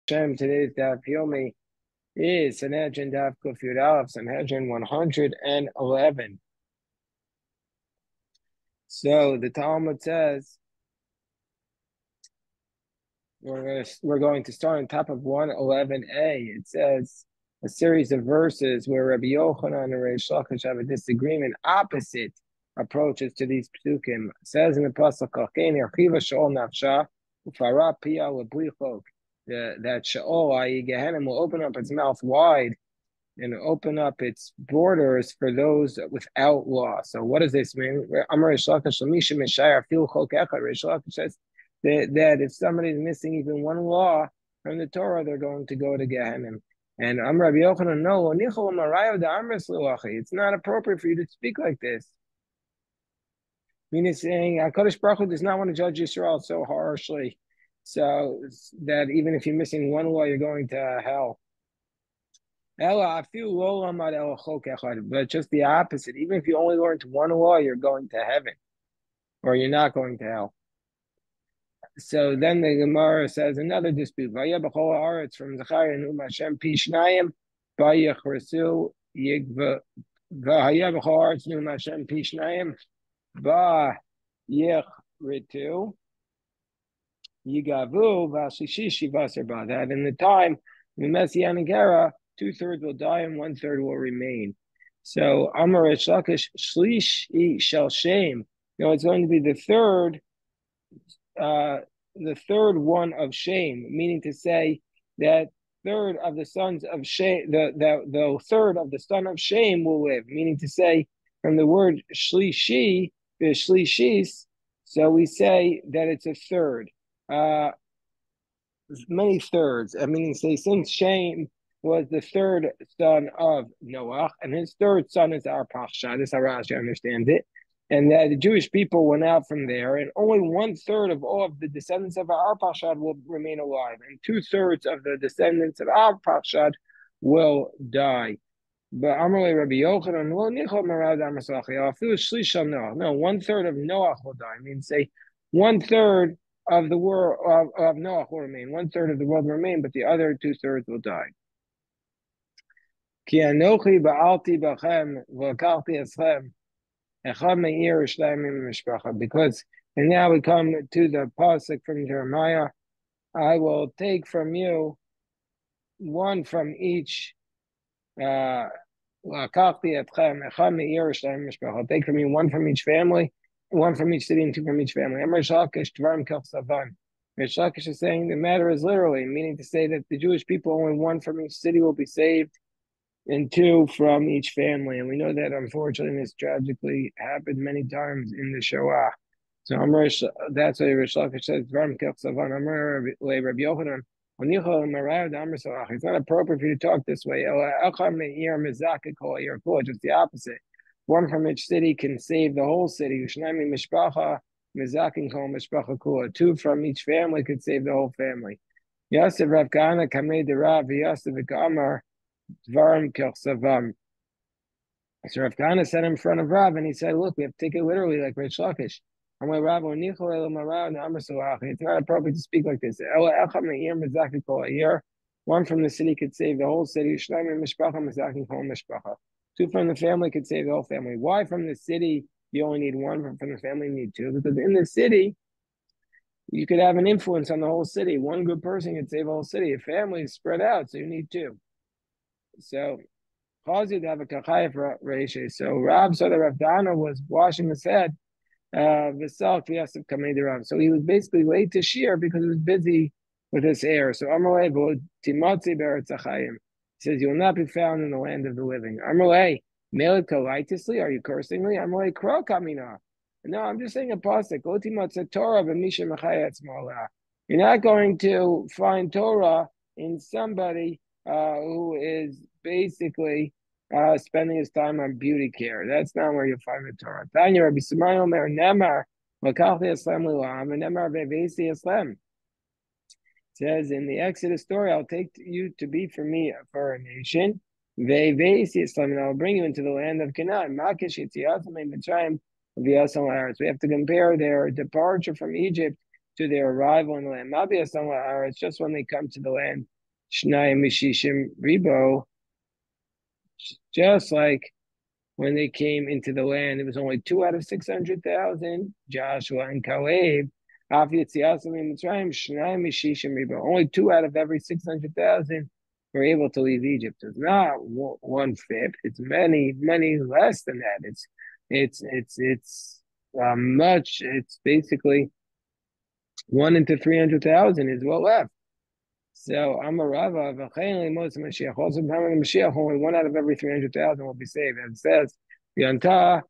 Shem, today's Daf Yomi is Sanhedrin Daf Kuf Yud Aleph, Sanhedrin 111. So the Talmud says we're going to start on top of 111a. It says a series of verses where Rabbi Yochanan and Reish Lakish have a disagreement, opposite approaches to these psukim. It says in the pasuk, "Kachein yarchiva sheol nafsha ufara pia lebli chok." That Sheol, i.e. Gehenna, will open up its mouth wide and open up its borders for those without law. So what does this mean? Amar Reish Lakish Lamisha Mishayar Fil Chok Echad. Reish Lakish says that if somebody is missing even one law from the Torah, they're going to go to Gehenna. And Amar Rabbi Yochanan, no, it's not appropriate for you to speak like this. Meaning, saying HaKadosh Baruch Hu does not want to judge Yisrael so harshly, so that even if you're missing one law, you're going to hell. But just the opposite. Even if you only learn one law, you're going to heaven, or you're not going to hell. So then the Gemara says another dispute. Vaya b'chol haaretz from Zechariah and Hashem pishnayim vayachresu yigva vaya b'chol haaretz num Hashem pishnayim vayachritu yigavu v'ashishishi v'aser. That in the time the Messianic era, 2/3 will die and 1/3 will remain. So Amar Reish Lakish Shlish shall shame. It's going to be the third one of shame, meaning to say that third of the sons of shame, the third of the son of shame will live, meaning to say from the word shlishi, the shlishis, so we say that it's a third. Many thirds, meaning say since Shem was the third son of Noah, and his third son is Arpachshad, this is how Rashi understands it, and that the Jewish people went out from there, and only 1/3 of all of the descendants of Arpachshad will remain alive, and 2/3 of the descendants of Arpachshad will die. But Amalei Rabbi Yochanan, well, Nichol Marad Amasachi, I feel Shlisham Noah. No, 1/3 of Noah will die. I mean, say 1/3 of the world of Noah will remain. 1/3 of the world will remain, but the other 2/3 will die. Ki anochi ba'alti b'chem v'akalti eschem echad me'ir shlem mishpacha. Because, and now we come to the pasuk from Jeremiah. I will take from you one from each. I'll take from you one from each family, one from each city, and two from each family. Reish Lakish is saying the matter is literally, meaning to say that the Jewish people, only one from each city will be saved, and two from each family. And we know that, unfortunately, this tragically happened many times in the Shoah. So that's why Reish Lakish says, Rabbi Yochanan, it's not appropriate for you to talk this way. Just the opposite. One from each city can save the whole city. Two from each family could save the whole family. Yosef Rav Kahana Kamei de Rav Yosef Ikamar Dvarim Kilsavam. So Rav Kahana said in front of Rav, and he said, "Look, we have to take it literally, like Reish Lakish. It's not appropriate to speak like this. One from the city could save the whole city. Two from the family could save the whole family. Why from the city you only need one? From the family you need two? Because in the city, you could have an influence on the whole city. One good person could save the whole city. A family is spread out, so you need two. So cause you to have a kachayef ratio. So Rab saw that Rav Dana was washing his head. So he was basically late to shir because he was busy with his hair. So Amalei Timotzi Beretz Achayim. He says, you will not be found in the land of the living. Amalei, Melech Kalaitisli, are you cursing me? Amalei Kro Kamina. No, I'm just saying a pasuk. Torah b'misha mechayetz mola. You're not going to find Torah in somebody who is basically spending his time on beauty care. That's not where you'll find the Torah. Tanya Rabbi Simon Omer Nemar Lakachli Islam Lilam and Nemar Vevesi Islam. Says in the Exodus story, I'll take you to be for me for a nation. Vevesi Islam, and I'll bring you into the land of Canaan. Makish Yitziyasim Mitzrayim V'Yasam La'aretz. We have to compare their departure from Egypt to their arrival in the land. Mabiyasam La'aretz, just when they come to the land Shnai Mishishim Ribo, just like when they came into the land, it was only 2 out of 600,000, Joshua and Caleb. Only 2 out of every 600,000 were able to leave Egypt. It's not 1/5. It's many, many less than that. It's much. It's basically 1 into 300,000 is what left. So I'm a Rava of Mashiach. Also, coming to Mashiach, only 1 out of every 300,000 will be saved. As it says, Yantah,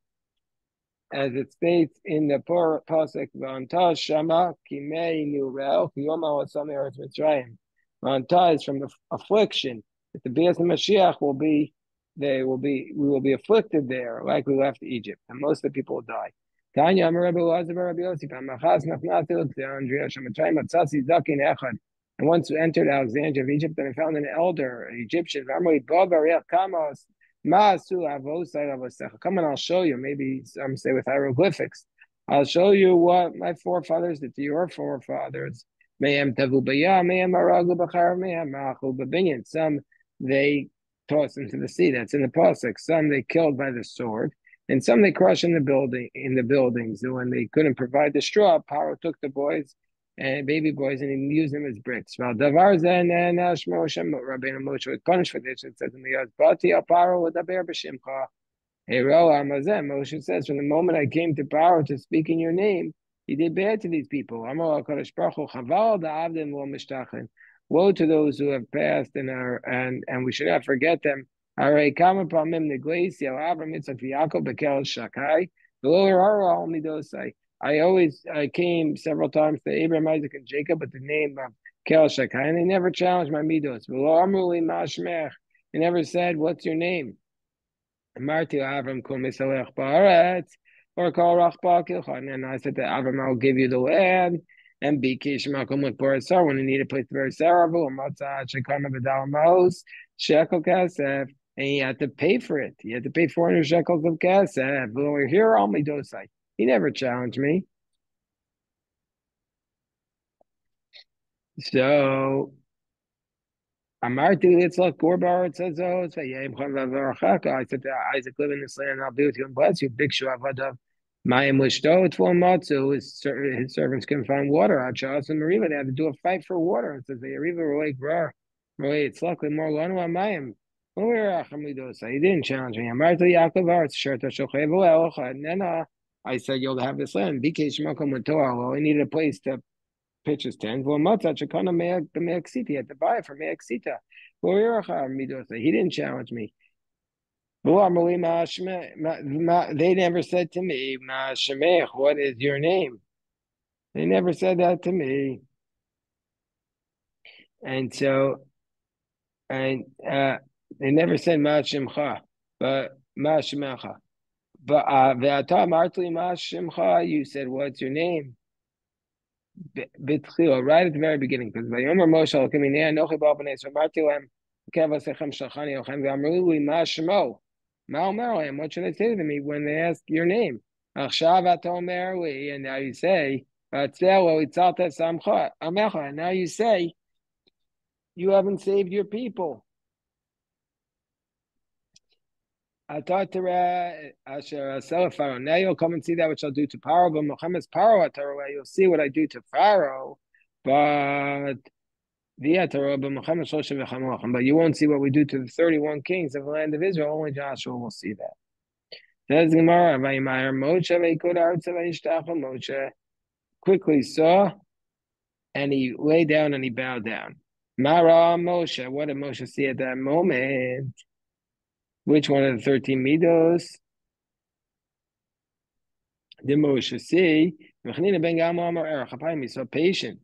as it states in the pasuk, Yantah Shama Kimei Nurel Kiyoma Wasami Eretz Mitzrayim. Yantah is from the affliction. That the Beis Mashiach will be, we will be afflicted there, like we left Egypt, and most of the people will die. Tanya Amar Rabbi Elazar Rabbi Yossi, Pamachas Nachnatil Andrea Shamatzayim Atzasi Zakin Echad. And once we entered Alexandria of Egypt, and I found an elder, an Egyptian. Come on, I'll show you. Maybe some say with hieroglyphics. I'll show you what my forefathers did to your forefathers. Some they tossed into the sea. That's in the pasuk. Some they killed by the sword, and some they crushed in the buildings. And when they couldn't provide the straw, Paro took the boys and baby boys, and he used them as bricks. Well, Davar Zen and Rabbeinu Moshe was punished for this. It says in the Yaz, Bati Aparo with Aber B'Shimcha. Moshe says, from the moment I came to Paro to speak in your name, he did bad to these people. Woe to those who have passed and we should not forget them. I came several times to Abraham, Isaac, and Jacob with the name of Kel Shakai, and they never challenged my midos. They never said, "What's your name?" Marti Avram Kul Misalech Baaretz, or Kol Rachba Kilchan. And I said to Avram, I'll give you the land, and Bikish Makom with Borisar when you need a place to bury Sarah, or Matzah Shekana Vidal Maos, Shekel Kasef, and he had to pay for it. He had to pay 400 shekels of Kasef. But over here, all my dosai. He never challenged me. So Amarti Litzlach Gorbar, it says, oh, it's I said to Isaac, live in this land, and I'll be with you and bless you. Big Shuavadav, Mayim Lishto, it's full of matzu. His servants couldn't find water. Achas and Mariva, they had to do a fight for water. It says, the Ariva were like, Rar, it's luckily more Lanu Mayim. He didn't challenge me. Amarti Yaakov, it's Sherta Shochev, and then I said, you'll have this land. Bikesh Makom with Torah. Well, he needed a place to pitch his tent. He had to buy it from Meaksita. He didn't challenge me. They never said to me, what is your name? They never said that to me. And so, they never said Ma Shemcha, but Ma Shemecha. But you said, what's your name? Right at the very beginning, because Vayomer Moshe Alkaminei Anochi Ba'Bnei Samarti Lem Kevasechem Shachani Ochem V'Amruli Ma Shemo Ma Omer Lem. What should I say to them when they ask your name? Achshav Atomer Li, and now you say Vatzel Itzalta Samcha Amecha. And now you say you haven't saved your people. Now you'll come and see that which I'll do to Pharaoh, but Muhammad's Pharaoh you'll see what I do to Pharaoh, but but you won't see what we do to the 31 kings of the land of Israel. Only Joshua will see that. Says Gemara, Moshe quickly saw, and he lay down and he bowed down. Mara Moshe, what did Moshe see at that moment? Which one of the 13 midos did Moshe see? He saw patience.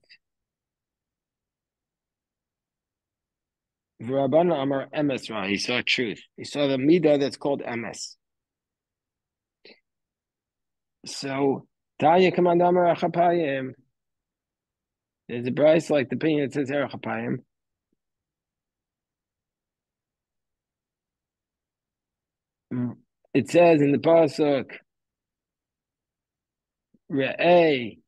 He saw truth. He saw the midah that's called emes. So Tanya Kamandamar Achapayim. There's a price like the opinion that says Erachapayim. It says in the pasuk, Re'ei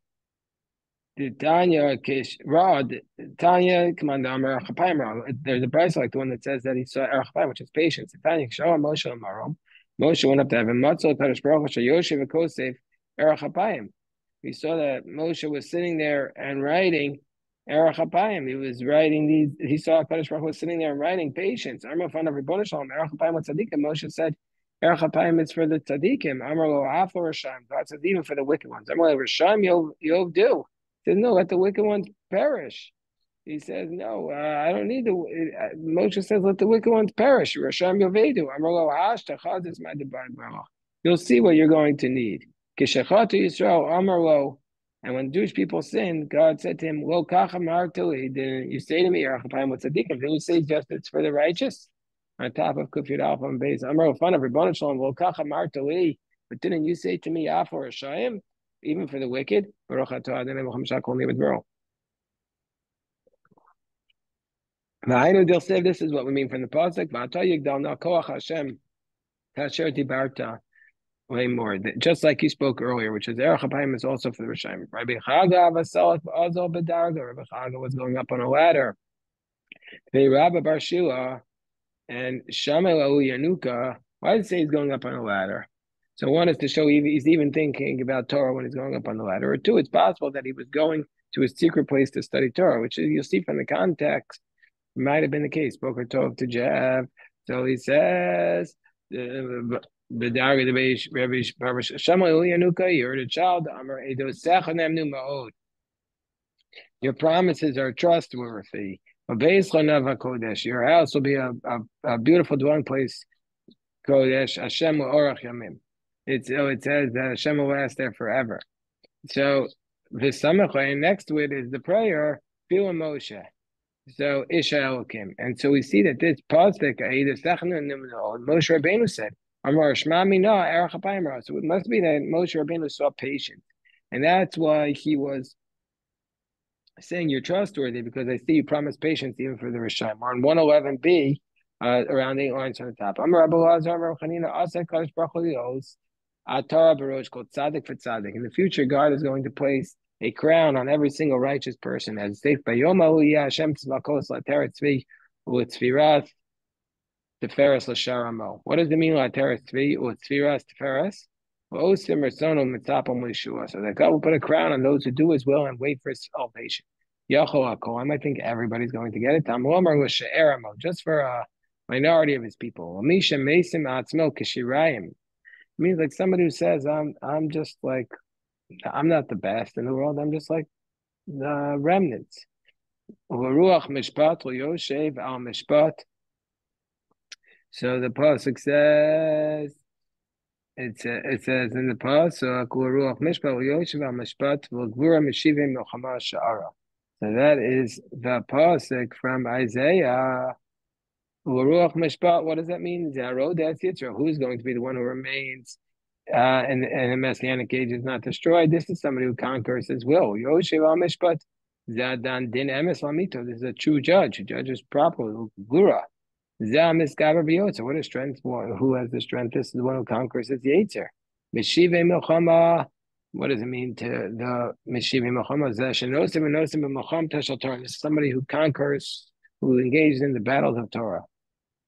The Tanya Kish Rod Tanya Commander Amar Chapayim Ra. There's a price like the one that says that he saw Erech Chapayim, which is patience. The Tanya Kishar Moshe Amarom. Moshe went up to heaven. Matzol Kadosh Baruch Hu Yoshev Kosef Erech Chapayim. We saw that Moshe was sitting there and writing Erech Chapayim. He was writing these. He saw Kadosh Baruch Hu was sitting there and writing patience. Amar Fan of Ribbon Shalom Erech Chapayim with Tzaddikim. Moshe said, Erech Chapayim is for the Tzaddikim. Amar Lo Aflo Rishayim. God says even for the wicked ones. Amar Lo Rishayim you'll do. He says, no, let the wicked ones perish. He says, no, I don't need the. Moshe says, let the wicked ones perish. Rasham Yovedu. Amrlo Hashta Chadis Madabar. You'll see what you're going to need. Kishachatu Yisrael Amrlo. And when Jewish people sinned, God said to him, Lo Kacham Hartili. Didn't you say to me, Yerachapayim, what's a tzaddikim? Didn't you say justice for the righteous? On top of Kufyat Alpha and Beis. Amrlo Fun of Ribbon Shalom, Lo Kacham Hartili. But didn't you say to me, Afar Rashayim? Even for the wicked. Baruch atah Adonai Melech HaMashiach Kol Nived Bro. This is what we mean from the pasuk. Way more, just like you spoke earlier, which is Erech Chapayim is also for the Rishayim. Rabbi Chaga was going up on a ladder. Rabbi Bar Shila and Shamel Yanuka. Why did it say he's going up on a ladder? So one is to show he's even thinking about Torah when he's going up on the ladder. Or two, it's possible that he was going to his secret place to study Torah, which you'll see from the context might have been the case. Boker Tov to Jeff. So he says, you heard a child. Your promises are trustworthy. Your house will be a beautiful dwelling place. Kodesh Hashem Orach Yamim. It says that Hashem will last there forever. So the next to it is the prayer, Bila Moshe. So Isha Elokim. And so we see that this pasuk, Moshe Rabbeinu said, Amar Shma Mina Erech Chapayim Ra. So it must be that Moshe Rabbeinu saw patience. And that's why he was saying you're trustworthy, because I see you promise patience even for the Rishayim. We're on 111b, around 8 lines from the top. Amar Rabbi Lazar, Amar Chanina, Asek Kadosh Baruch Hu Atara Barosh called Tzadik for Tzadik. In the future, God is going to place a crown on every single righteous person. As safe by Yoma Hashem Tzvakos Lateret Tzvi Utzviras Teferes Lasharamo. What does it mean Lateret Tzvi Utzviras Teferes? Osim Rasono Mitzapam Lishua. So that God will put a crown on those who do His will and wait for His salvation. Yachol Hakolim. I think everybody's going to get it. Tamlomar Lasharamo, just for a minority of His people. Amisha Mesim Atzmo Kishirayim. It means like somebody who says, I'm just like, I'm not the best in the world. I'm just like the remnants. Ruach mishpat yoshev al mishpat. So the pasuk says, it says in the pasuk, Ruach mishpat yoshev al mishpat v'gvura meshivim milchama sha'ara. So that is the pasuk from Isaiah. Ruach mishpat. What does that mean? Zaro, that's Yitzra. Who's going to be the one who remains? And the messianic age is not destroyed. This is somebody who conquers his will. Yoshev al mishpat zadan din emes lamito. This is a true judge who judges properly. Gura zah miskaber biyotza. What is strength? Who has the strength? This is the one who conquers his yetzer. Mishive milchama. What does it mean to the mishive milchama? Zashenosim enosim b'milcham teshal Torah. This is somebody who conquers, who engages in the battles of Torah.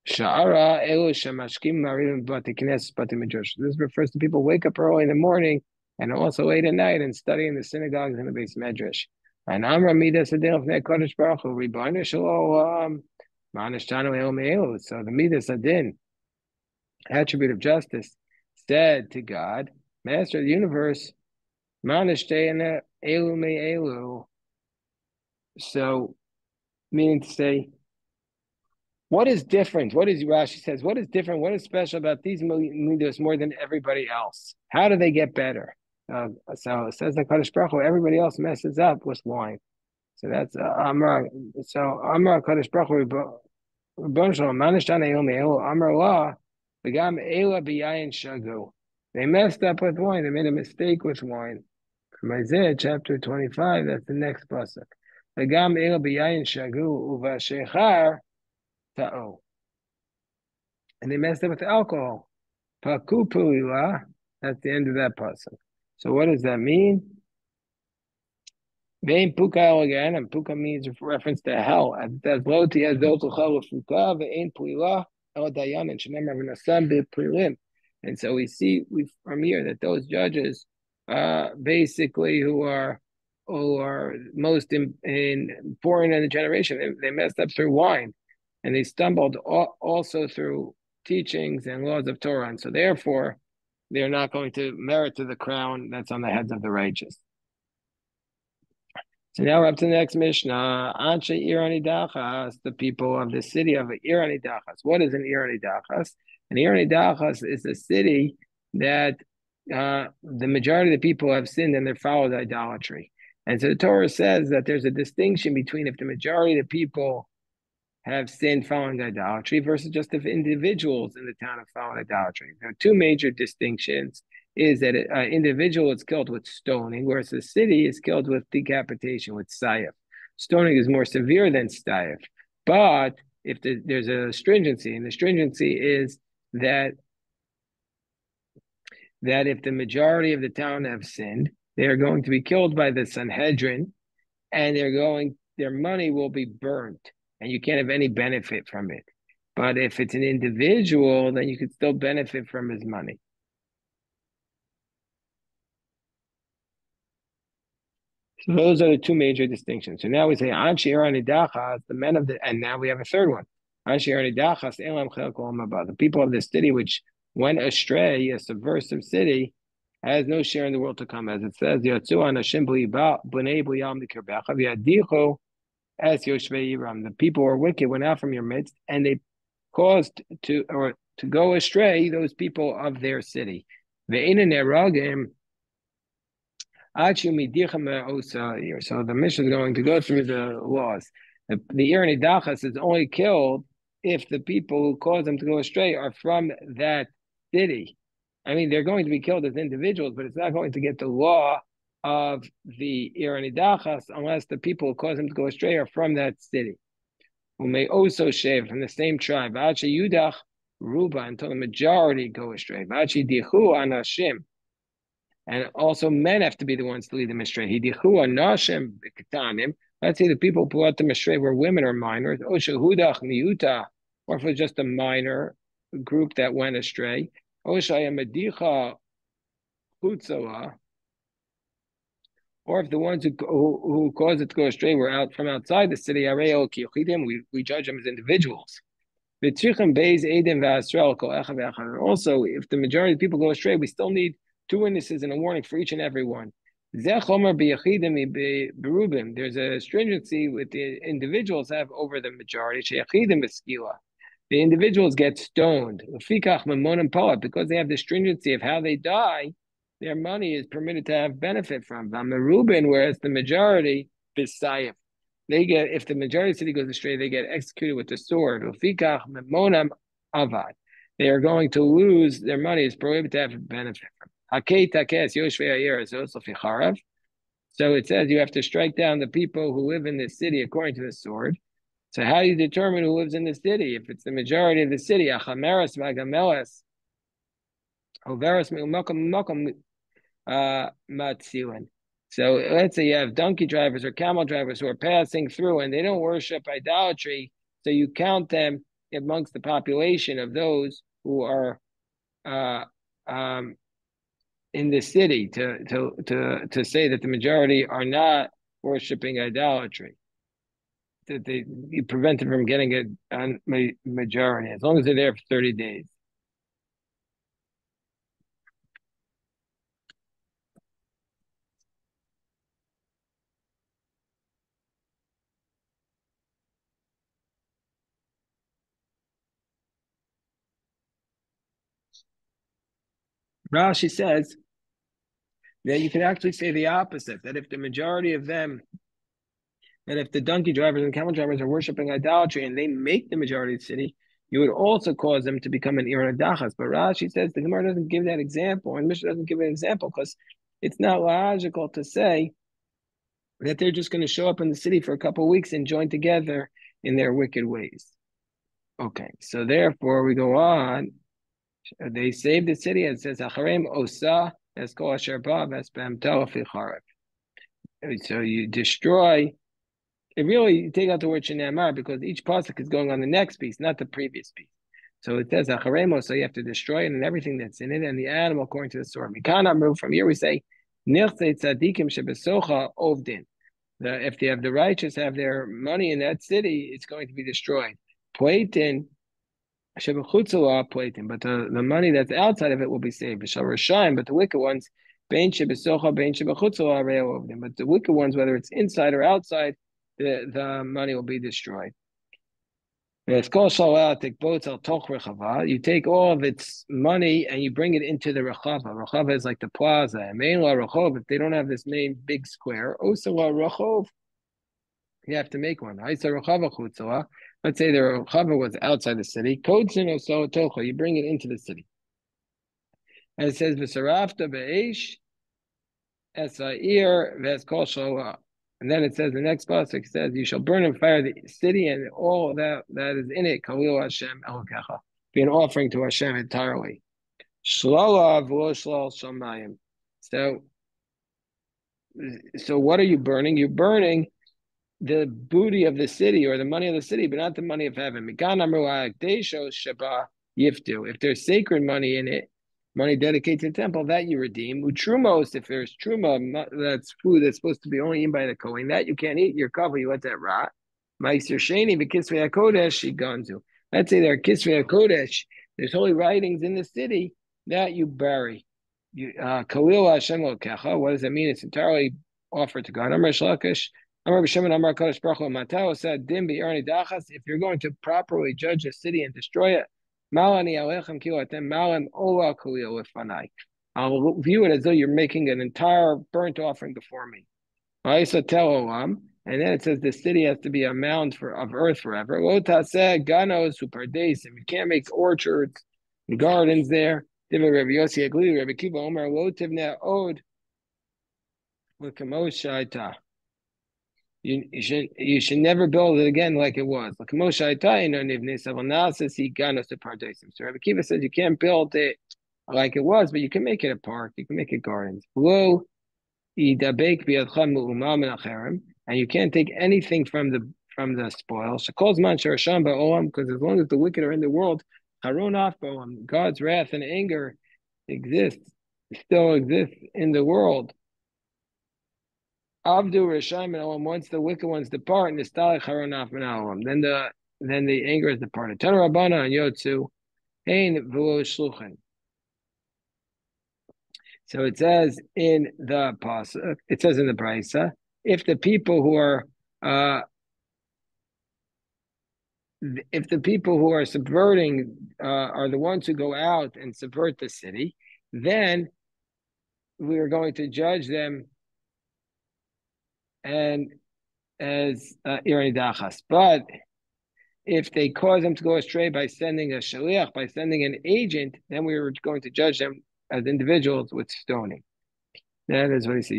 Sha'ara elu shemashkim marim batiknes batimidrash. This refers to people who wake up early in the morning and also late at night and study in the synagogues and the base medrash. And Amra midas adin of Kodesh Baruch Hu Ribbono Shel Olam ma'anishtanu el me'elu. So the midas adin, attribute of justice, said to God, Master of the universe, ma'anishtanu elu me'elu. So, meaning to say, what is different? What is Rashi says? What is different? What is special about these midos more than everybody else? How do they get better? So it says the Kadosh Baruch Hu, everybody else messes up with wine. So that's Amar. So Amar Kadosh Baruch Hu, Ribbono Shel Olam, Manishtan Elomi Elo Amar La, V'gam Ela B'yayin Shagu. They messed up with wine. They made a mistake with wine. From Isaiah chapter 25, that's the next pasuk. V'gam Ela B'yayin Shagu Uvashechar. Ta'o. And they messed up with the alcohol. Pakupuila. That's the end of that pasuk. So what does that mean? Vein puka again, and puka means reference to hell. And it says lo tiyaz dotucha lefuka ve'ein puila el dayan and shenemar v'nasam be'prilim. And so we from here that those judges, basically who are most in foreign in the generation, they messed up through wine, and they stumbled also through teachings and laws of Torah, and so therefore they're not going to merit to the crown that's on the heads of the righteous. So now we're up to the next Mishnah. Anshe Irani Dachas, the people of the city of Irani Dachas. What is an Irani Dachas? An Irani Dachas is a city that the majority of the people have sinned and they're followed idolatry. And so the Torah says that there's a distinction between if the majority of the people have sinned following idolatry versus just if individuals in the town have followed idolatry. There are two major distinctions. Is that an individual is killed with stoning, whereas the city is killed with decapitation, with sayef. Stoning is more severe than sayef, but if there's a stringency, and the stringency is that if the majority of the town have sinned, they are going to be killed by the Sanhedrin, and their money will be burnt, and you can't have any benefit from it. But if it's an individual, then you could still benefit from his money. So those are the two major distinctions. So now we say Anshir Anidachas, the men of the, and now we have a third one. Anshir Anidachas, Elam Chelko, the people of the city which went astray, a subversive city, has no share in the world to come, as it says, Yatsu Anashim B'nei B'yam Dikirbecha V'yadicho as Yoshvei Yiram. The people who are wicked went out from your midst, and they caused to go astray those people of their city. Ve'ina Neragim. So the mission is going to go through the laws. The Irani Dachas is only killed if the people who cause them to go astray are from that city. I mean, they're going to be killed as individuals, but it's not going to get the law of the Irani Dachas unless the people who cause them to go astray are from that city. Who may also shave from the same tribe. Yudach Ruba until the majority go astray. Dichu Anashim. And also men have to be the ones to lead them astray. Let's say the people who brought them astray were women or minors. Or if it was just a minor group that went astray. Or if the ones who caused it to go astray were out from outside the city, we judge them as individuals. Also, if the majority of people go astray, we still need 2 witnesses and a warning for each and every one. There's a stringency with the individuals have over the majority. The individuals get stoned because they have the stringency of how they die. Their money is permitted to have benefit from whereas the majority is sayif. They get, if the majority of the city goes astray, they get executed with the sword. They are going to lose their money. It's prohibited to have benefit from. So it says you have to strike down the people who live in this city according to the sword. So how do you determine who lives in the city? If it's the majority of the city, so let's say you have donkey drivers or camel drivers who are passing through and they don't worship idolatry, so you count them amongst the population of those who are in the city to say that the majority are not worshiping idolatry. That you prevent them from getting a majority as long as they're there for 30 days. Rashi says that you can actually say the opposite, that if the majority of them, that if the donkey drivers and camel drivers are worshiping idolatry and they make the majority of the city, you would also cause them to become an Irana Dachas. But Rashi says the Gemara doesn't give that example, and Mishnah doesn't give an example because it's not logical to say that they're just going to show up in the city for a couple of weeks and join together in their wicked ways. Okay, so therefore we go on. They saved the city. It says, "Acharem osa esco asher ba v'espem telafi charev." So you destroy. It really, you take out the word shenamar because each pasuk is going on the next piece, not the previous piece. So it says acharemo, so you have to destroy it and everything that's in it, and the animal according to the sword. From here we say nirtzei tzadikim shebesocha ovdin. If they have the righteous have their money in that city, it's going to be destroyed. Plaitin shebechutzala plaitin, but the money that's outside of it will be saved. B'sharashayim, but the wicked ones, bein shebesocha, bein shebechutzala re'el ovdin. But the wicked ones, whether it's inside or outside, the money will be destroyed. You take all of its money and you bring it into the rechava. Rechava is like the plaza. And if they don't have this main big square, you have to make one. Let's say the rechava was outside the city. You bring it into the city. And it says, and then it says the next pasuk says, "You shall burn and fire the city and all that is in it." Kalil Hashem Elokecha, be an offering to Hashem entirely. Shlala v'lo shlal shamayim. So what are you burning? You're burning the booty of the city or the money of the city, but not the money of heaven. If there's sacred money in it, money dedicated to the temple, that you redeem. Utrumos, if there's truma, that's food that's supposed to be only eaten by the Kohen, that you can't eat, your cover, you let that rot. Meiser Sheni, Kisvei HaKodesh, Shiganzu. Let's say there are Kisvei HaKodesh, there's holy writings in the city that you bury. Kalil Hashem Lokecha, what does that mean? It's entirely offered to God. Amar Shlakish, Amar B'Shem Amar Kodesh Baruch Hu Matao said, Dim B'Yarni Dachas, if you're going to properly judge a city and destroy it, I'll view it as though you're making an entire burnt offering before me. And then it says the city has to be a mound of earth forever. You can't make orchards and gardens there. You should never build it again like it was. So Rabbi Kiva says you can't build it like it was, but you can make it a park, you can make it gardens. And you can't take anything from the spoil. Because as long as the wicked are in the world, God's wrath and anger still exists in the world. Avdu Rishayim and Olam, once the wicked ones depart, and then the anger is departed. Tana Rabbana and Yotzu, Hein V'lo Shluchen. So it says in the pasuk, it says in the Brisa, if the people who are subverting are the ones who go out and subvert the city, then we are going to judge them and as Irani Dachas. But if they cause them to go astray by sending a shaliach, by sending an agent, then we are going to judge them as individuals with stoning. That is what he said.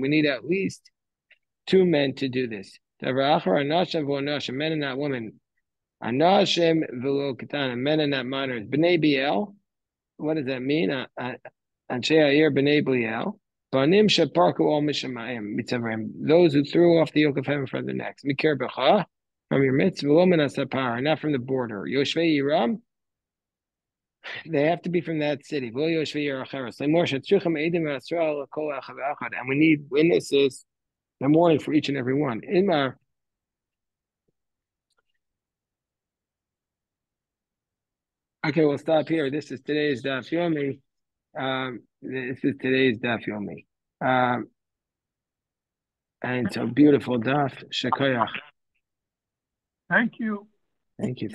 We need at least 2 men to do this. Men and not women. Men and not minors. B'nai Biel. What does that mean? Anshe Ha'ir B'nai Biel. Those who threw off the yoke of heaven from their necks. From your midst, not from the border. Yoshvei Yiram, they have to be from that city. And we need witnesses in the morning for each and every one. Okay, we'll stop here. This is today's Daf Yomi. This is today's Daf Yomi. And it's a beautiful Daf. Shekoyach. Thank you. Thank you.